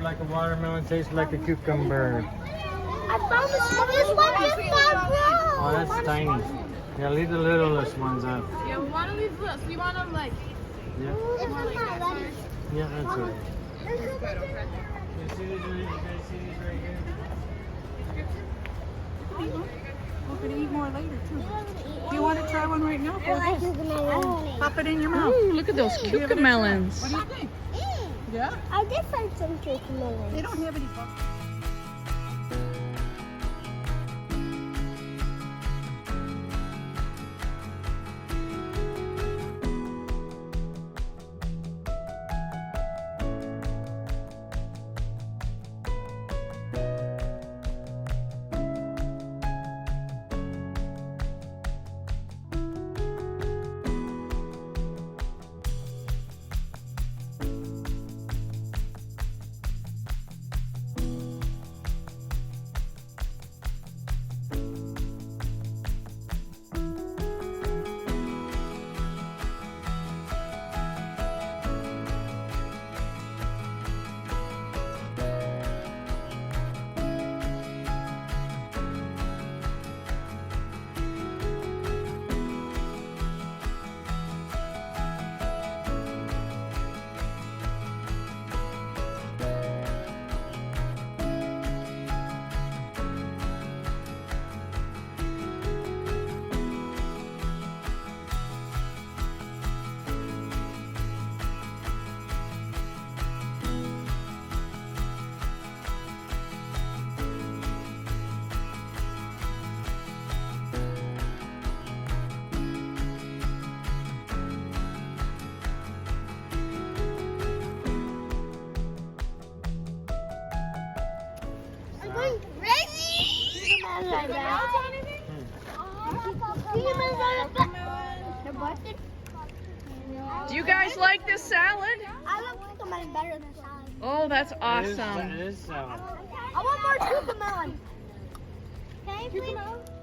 look like a watermelon, tastes like a cucumber. I found the smallest one. Oh, that's tiny. Yeah, leave the littlest ones out. Yeah, we want to leave little. So you want them like. Yeah, It's more like not that ready. size? yeah, that's right. That's good. Okay. You see these? You guys see these right here? We're gonna eat more later too. Do you want to try one right now? Pop it in your mouth. Ooh, look at those cucamelons. What do you think? Yeah. I did find some cucumbers. They don't have any. Do you guys like this salad? I love cucumber better than salad. Oh, that's It awesome. is salad. I want more cucumber. Can I please?